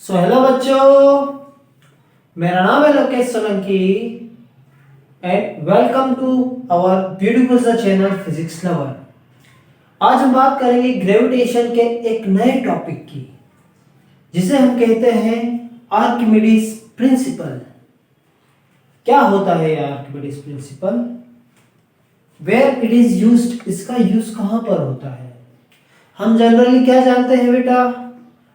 Hello बच्चों, मेरा नाम है Lokesh Solanki and welcome to our beautiful सा चैनल फिजिक्स लवर। आज हम बात करेंगे ग्रेविटेशन के एक नए टॉपिक की, जिसे हम कहते हैं आर्किमिडीज प्रिंसिपल। क्या होता है ये Archimedes principle? Where it is used, इसका यूज कहां पर होता है? हम जनरली क्या जानते हैं बेटा?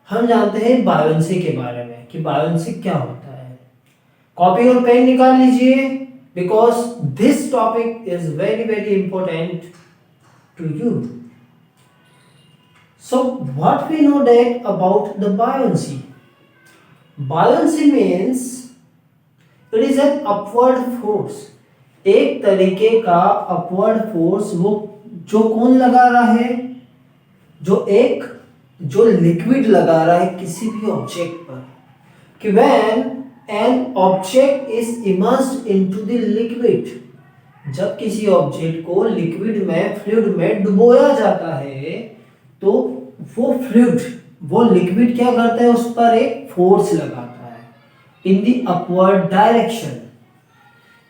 हम जानते हैं बायोन्सी के बारे में कि बायोन्सी क्या होता है। कॉपी और पेन निकाल लीजिए, because this topic is very very important to you. So what we know that about the buoyancy? Buoyancy means it is an upward force. एक तरीके का अपवर्ड फोर्स, वो जो कौन लगा रहा है? जो लिक्विड लगा रहा है किसी भी ऑब्जेक्ट पर। कि when an object is immersed into the liquid, जब किसी ऑब्जेक्ट को लिक्विड में, फ्लूइड में डुबोया जाता है, तो वो लिक्विड क्या करता है? उस पर एक फोर्स लगाता है इन द अपवर्ड डायरेक्शन।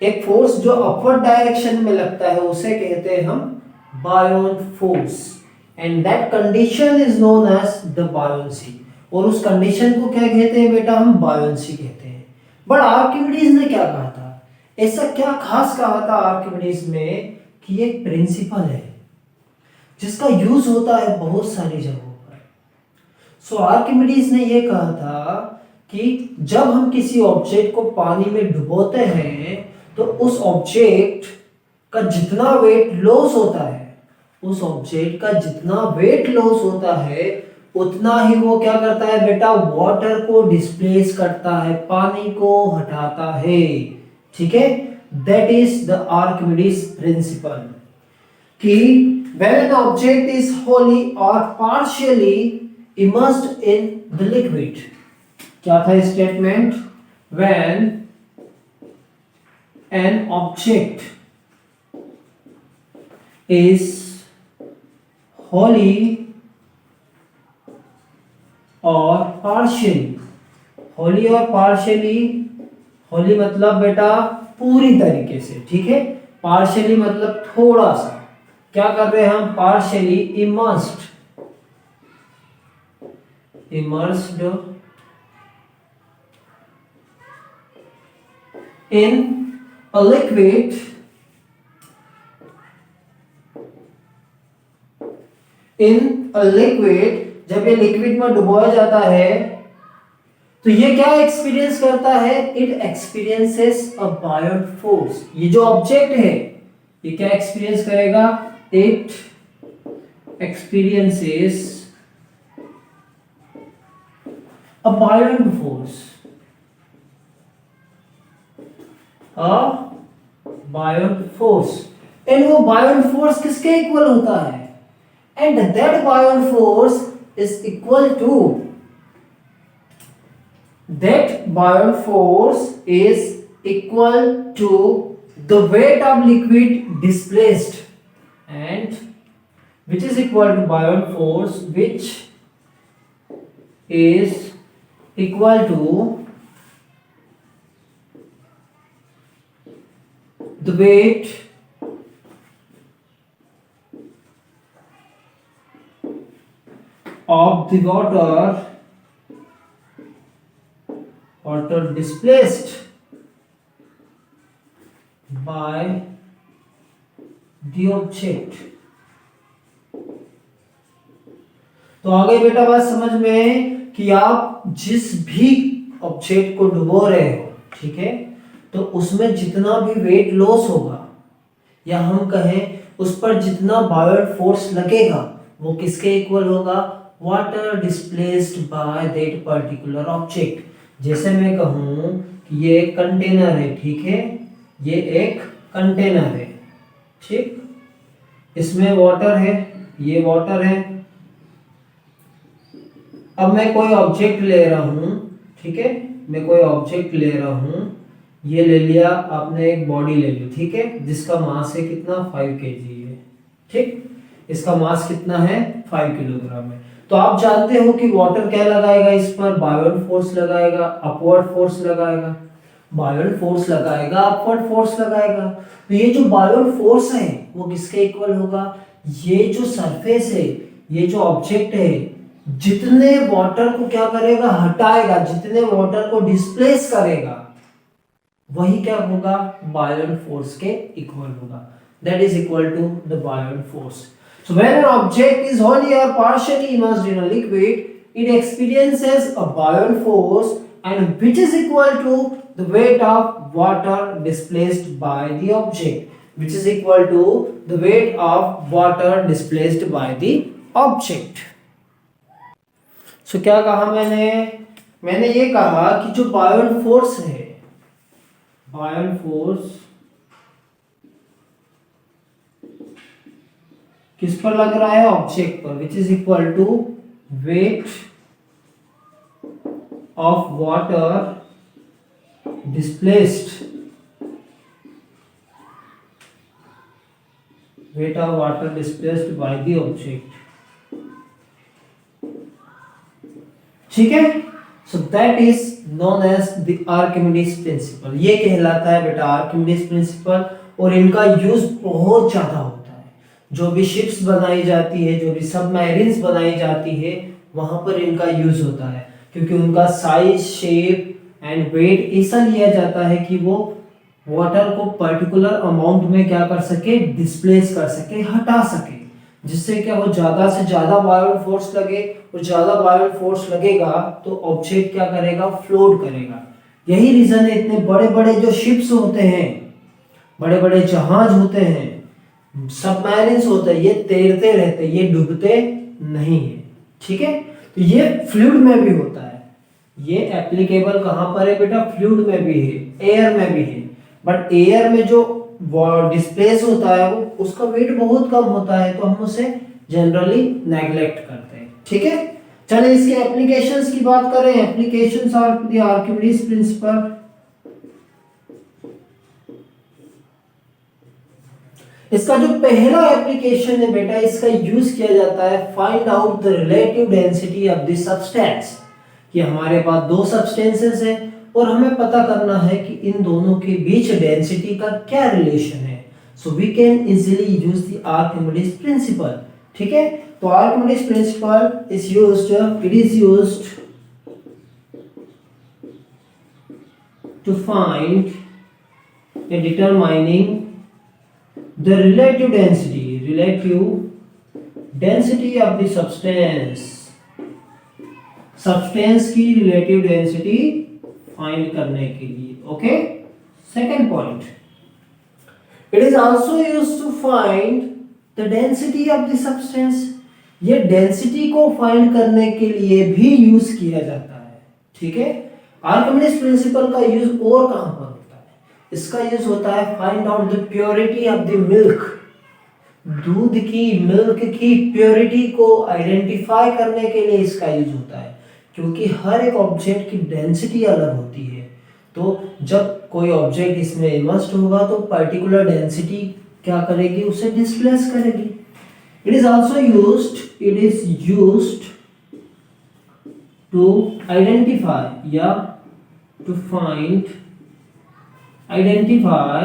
एक फोर्स जो अपवर्ड डायरेक्शन में लगता है उसे कहते हैं हम buoyant force, and that condition is known as the buoyancy. और उस कंडीशन को क्या कहते हैं बेटा? हम बायोन्सी कहते हैं। बट आर्किमिडीज ने क्या कहा था? ऐसा क्या खास कहा था आर्किमिडीज में कि ये प्रिंसिपल है जिसका यूज होता है बहुत सारी जगहों पर। सो आर्किमिडीज ने ये कहा था कि जब हम किसी ऑब्जेक्ट को पानी में डुबोते हैं तो उस ऑब्जेक्ट का जितना वेट लॉस होता है, उतना ही वो क्या करता है बेटा? वाटर को डिस्प्लेस करता है, पानी को हटाता है। ठीक है, that is the Archimedes principal. कि when an object is wholly or partially immersed in the liquid, क्या था statement? when an object is wholly or partially, Holi मतलब बेटा पूरी तरीके से, ठीक है। पार्शियली मतलब थोड़ा सा। क्या कर रहे हैं हम? Partially immersed in a liquid, जब ये लिक्विड में डुबोया जाता है तो ये क्या एक्सपीरियंस करता है? It experiences a buoyant force. ये जो ऑब्जेक्ट है ये क्या एक्सपीरियंस करेगा? It experiences a buoyant force, and वो बायोन फोर्स किसके इक्वल होता है? And that buoyant force is equal to, the weight of liquid displaced, and which is equal to bayon force, which is equal to the weight of the water displaced by the object। तो आगे बेटा बात समझ में कि आप जिस भी ऑब्जेक्ट को डुबो रहे हो, ठीक है, तो उसमें जितना भी वेट लॉस होगा, या हम कहें उस पर जितना बायोन फोर्स लगेगा, वो किसके इक्वल होगा? Water displaced by that particular object. जैसे मैं कहूं कि ये एक कंटेनर है, ठीक है, ये एक कंटेनर है, ठीक, इसमें वाटर है, ये वाटर है। अब मैं कोई ऑब्जेक्ट ले रहा हूं, ठीक है, मैं कोई ऑब्जेक्ट ले रहा हूं, ये ले लिया आपने, एक बॉडी ले ली, ठीक है, जिसका मास है कितना? 5 kg है, ठीक, इसका मास कितना है? 5 किलोग्राम है। तो आप जानते हो कि वाटर क्या लगाएगा, इस पर बायोन फोर्स लगाएगा, अपवर्ड फोर्स लगाएगा, बायोन फोर्स लगाएगा, अपवर्ड फोर्स लगाएगा। तो ये जो बायोन फोर्स है वो किसके इक्वल होगा, ये जो सरफेस है, ये जो ऑब्जेक्ट है, जितने वाटर को क्या करेगा, हटाएगा, जितने वाटर को डिस्प्लेस करेगा, वही क्या होगा, बायोन फोर्स के इक्वल होगा। That is equal to the buoyant force. So when an object is wholly or partially immersed in a liquid, it experiences a Boyne force, and which is equal to the weight of water displaced by the object, which is equal to the weight of water displaced by the object. So क्या कहा मैंने ये कहा कि जो Boyne force है, Boyne force किस पर लग रहा है, ऑब्जेक्ट पर, which is equal to weight of water displaced, weight of water displaced by the object. ठीक है, so that is known as the Archimedes principle. ये कहलाता है बेटा आर्किमिडीज प्रिंसिपल, और इनका यूज बहुत ज्यादा होता है। जो भी शिप्स बनाई जाती है, जो भी सबमरीन्स बनाई जाती है, वहां पर इनका यूज होता है, क्योंकि उनका साइज, शेप एंड वेट ऐसा लिया जाता है कि वो वाटर को पर्टिकुलर अमाउंट में क्या कर सके, डिस्प्लेस कर सके, हटा सके, जिससे क्या हो, ज्यादा से ज्यादा बायोन फोर्स लगे, और ज्यादा बायोन फोर्स लगेगा तो ऑब्जेक्ट क्या करेगा, फ्लोट करेगा। यही रीजन है इतने बड़े बड़े जो शिप्स होते हैं, बड़े बड़े जहाज होते हैं, सबमरीन्स होते हैं, ये तैरते रहते हैं, ये डूबते नहीं है। ठीक है, तो ये फ्लूइड में भी होता है। ये एप्लीकेबल कहां पर है बेटा, फ्लूइड में भी है, एयर में भी है। बट एयर में जो डिस्प्लेस होता है वो उसका वेट बहुत कम होता है, तो हम उसे जनरली नेग्लेक्ट करते हैं। ठीक है, चलिए इसके एप्लीकेशंस की बात करें। Applications are the Archimedes principle. इसका जो पहला एप्लीकेशन है बेटा, इसका यूज किया जाता है find out the relative density of the substance. कि हमारे पास दो सब्सटेंसेस है और हमें पता करना है कि इन दोनों के बीच डेंसिटी का क्या रिलेशन है। So we can easily use the Archimedes principle. ठीक है, तो Archimedes principle is used, it is used to find या determining the relative density of the substance की relative density find करने के लिए। Okay, second point, it is also used to find the density of the substance। ये density को find करने के लिए भी यूज किया जाता है। ठीक है, आर्किमिडीज प्रिंसिपल का यूज और कहां पर, इसका यूज होता है find out the purity of the milk. दूध की, मिल्क की प्योरिटी को आइडेंटिफाई करने के लिए इसका यूज होता है, क्योंकि हर एक ऑब्जेक्ट की डेंसिटी अलग होती है। तो जब कोई ऑब्जेक्ट इसमें इमर्स्ड होगा तो पर्टिकुलर डेंसिटी क्या करेगी, उसे डिस्प्लेस करेगी। It is also used to identify या to find identify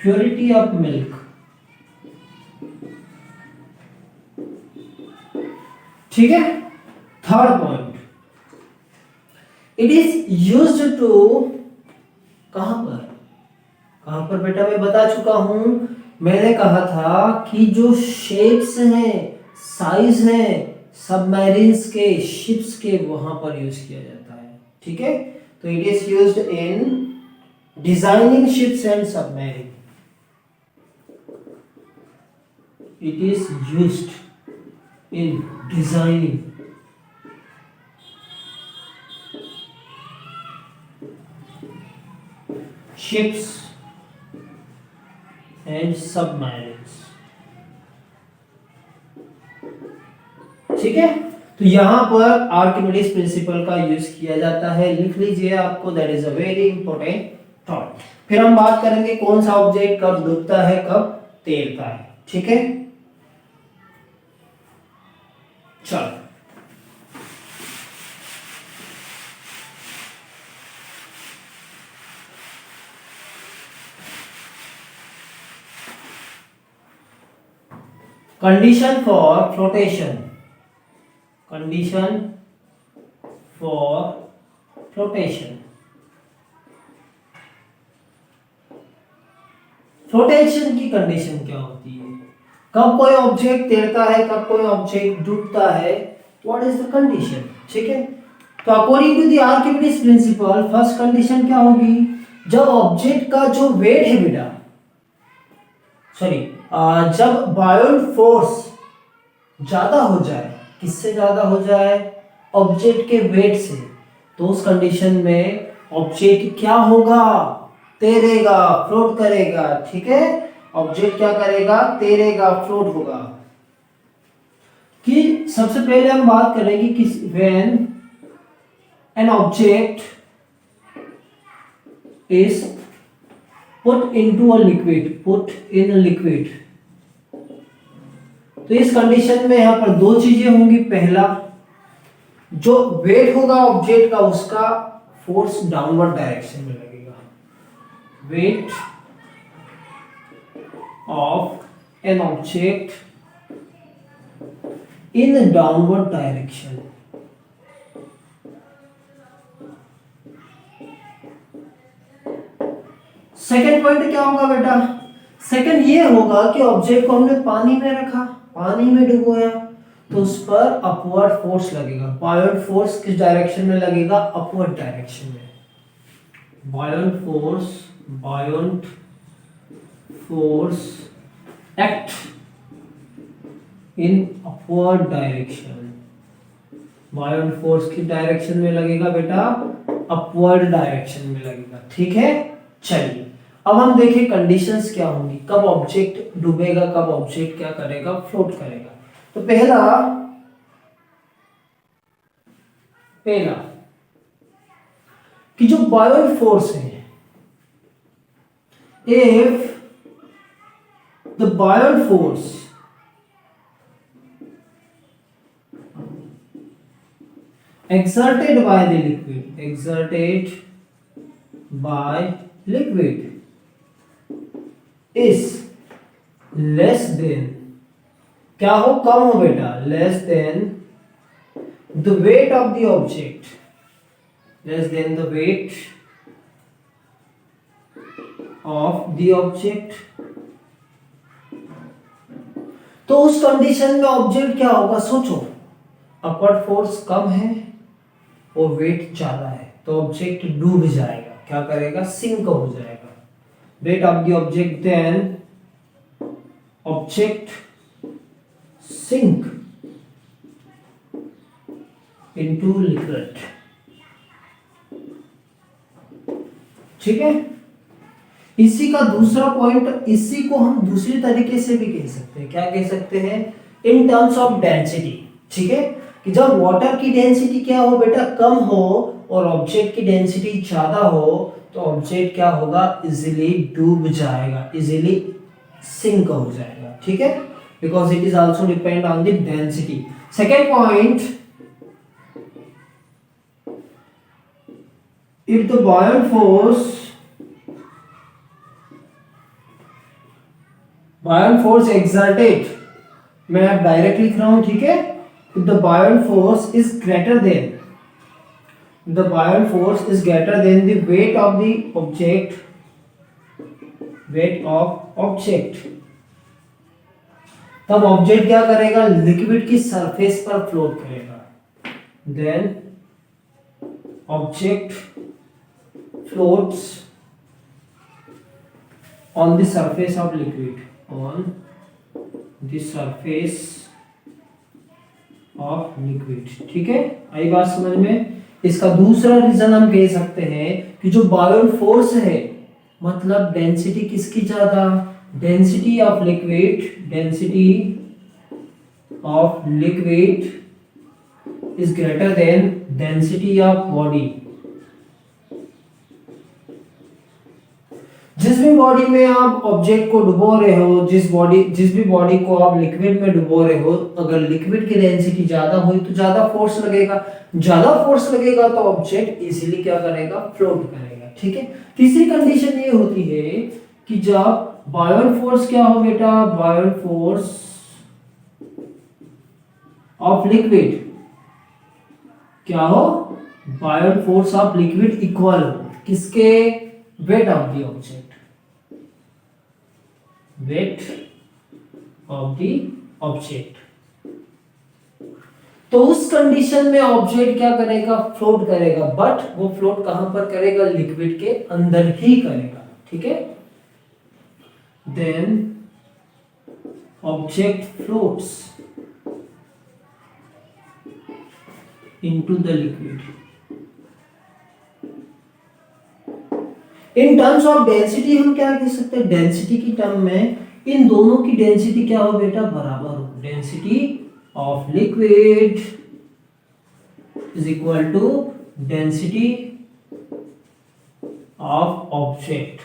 purity of milk। ठीक है, third point, it is used to, कहां पर बेटा, मैं बता चुका हूं। मैंने कहा था कि जो शेप्स हैं, साइज हैं सबमरीन्स के, शिप्स के, वहां पर यूज किया जाता है। ठीक है, तो it is used in designing ships and submarine. It is used in designing ships and submarines. ठीक है, तो यहां पर आर्किमिडीज प्रिंसिपल का यूज किया जाता है। लिख लीजिए आपको, that is a very important thought. फिर हम बात करेंगे कौन सा ऑब्जेक्ट कब डूबता है कब तैरता है, ठीक है। चलो condition for flotation, condition for flotation. Flotation की कंडीशन क्या होती है, कब कोई ऑब्जेक्ट तैरता है कब कोई ऑब्जेक्ट डूबता है, व्हाट इज द कंडीशन, ठीक है। तो according to the Archimedes principle first condition क्या होगी, जब ऑब्जेक्ट का जो वेट है बेटा, सॉरी जब बायोंट फोर्स ज्यादा हो जाए, किससे ज्यादा हो जाए, ऑब्जेक्ट के वेट से, तो उस कंडीशन में ऑब्जेक्ट क्या होगा, तैरेगा, फ्लोट करेगा, ठीक है। ऑब्जेक्ट क्या करेगा, तैरेगा, फ्लोट होगा। कि सबसे पहले हम बात करेंगे कि when an object is put into a liquid, put in a liquid, तो इस कंडीशन में यहां पर दो चीजें होंगी। पहला, जो वेट होगा ऑब्जेक्ट का उसका फोर्स डाउनवर्ड डायरेक्शन में लगेगा, weight of an object in downward direction. Second point क्या होगा बेटा, सेकेंड ये होगा कि ऑब्जेक्ट को हमने पानी में रखा, पानी में डुबोया, तो उस पर अपवर्ड फोर्स लगेगा। बायोंट फोर्स किस डायरेक्शन में लगेगा, अपवर्ड डायरेक्शन में। बायोंट force act in upward direction. बायोंट force किस डायरेक्शन में लगेगा बेटा, अपवर्ड डायरेक्शन में लगेगा, ठीक है। चलिए अब हम देखें कंडीशंस क्या होंगी, कब ऑब्जेक्ट डूबेगा, कब ऑब्जेक्ट क्या करेगा, फ्लोट करेगा। तो पहला कि जो बायोंट फोर्स है, if the बायोंट force exerted by the liquid is less than, क्या हो, कम हो बेटा, less than the weight of the object, less than the weight of the object, तो उस कंडीशन में ऑब्जेक्ट क्या होगा, सोचो, अपवर्ड फोर्स कम है और वेट ज्यादा है, तो ऑब्जेक्ट डूब जाएगा, क्या करेगा, सिंक हो जाएगा। Weight of the object, then object sink into liquid, ठीक है। इसी का दूसरा पॉइंट, इसी को हम दूसरी तरीके से भी कह सकते हैं, क्या कह सकते हैं, इन टर्म्स ऑफ डेंसिटी, ठीक है। कि जब वाटर की डेंसिटी क्या हो बेटा, कम हो और ऑब्जेक्ट की डेंसिटी ज्यादा हो, तो ऑब्जेक्ट क्या होगा, इजीली डूब जाएगा, इजीली सिंक हो जाएगा, ठीक है, because it is also depend on the density. Second point, if the बायोंट force exerted, मैं डायरेक्ट लिख रहा हूं, ठीक है। If the buoyant force is greater than, the buoyant force is greater than the weight of the object, तब object क्या करेगा, liquid की सरफेस पर फ्लोट करेगा, then object floats on the surface of liquid, on the surface of liquid, ठीक है। आई बात समझ में। इसका दूसरा रीजन हम कह सकते हैं कि जो बायोंट फोर्स है, मतलब डेंसिटी किसकी ज्यादा, density of liquid is greater than density of body. जिस भी बॉडी में आप ऑब्जेक्ट को डुबो रहे हो, जिस भी बॉडी को आप लिक्विड में डुबो रहे हो, अगर लिक्विड की डेंसिटी ज्यादा हुई तो ज्यादा फोर्स लगेगा, ज्यादा फोर्स लगेगा तो ऑब्जेक्ट इजीली क्या करेगा, फ्लोट करेगा। ठीक है। तीसरी कंडीशन ये होती है कि जब बायोन फोर्स क्या हो बेटा, बायोन फोर्स ऑफ लिक्विड क्या हो, बायोन फोर्स ऑफ लिक्विड इक्वल हो किसके, wait of the object, wait of the object. तो उस कंडीशन में ऑब्जेक्ट क्या करेगा, फ्लोट करेगा, बट वो फ्लोट कहां पर करेगा, लिक्विड के अंदर ही करेगा। ठीक है। Then object floats into the liquid. In terms of density हम क्या कह सकते हैं, डेंसिटी की टर्म में इन दोनों की डेंसिटी क्या हो बेटा, बराबर हो। Density of liquid is equal to density of object,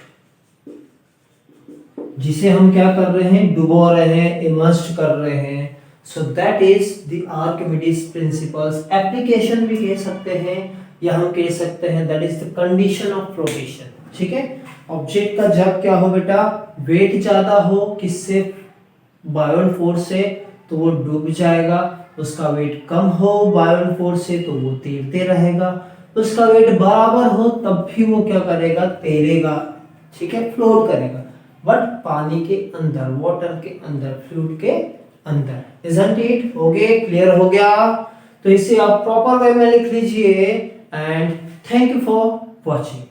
जिसे हम क्या कर रहे हैं, डुबो रहे हैं, इमर्स्ड कर रहे हैं। सो that is the Archimedes principles. Application भी कह सकते हैं या हम कह सकते हैं that is the condition of flotation. ठीक है। ऑब्जेक्ट का जब क्या हो बेटा, वेट ज्यादा हो किससे, बायोन फोर्स से, तो वो डूब जाएगा। उसका वेट कम हो बायोन फोर्स से तो वो तैरते रहेगा। उसका वेट बराबर हो तब भी वो क्या करेगा, तैरेगा। ठीक है, फ्लोट करेगा, बट पानी के अंदर, वाटर के अंदर, फ्लूइड के अंदर। Isn't it? ओके, क्लियर हो गया। तो इसे आप प्रॉपर वे में लिख लीजिए and thank you for watching.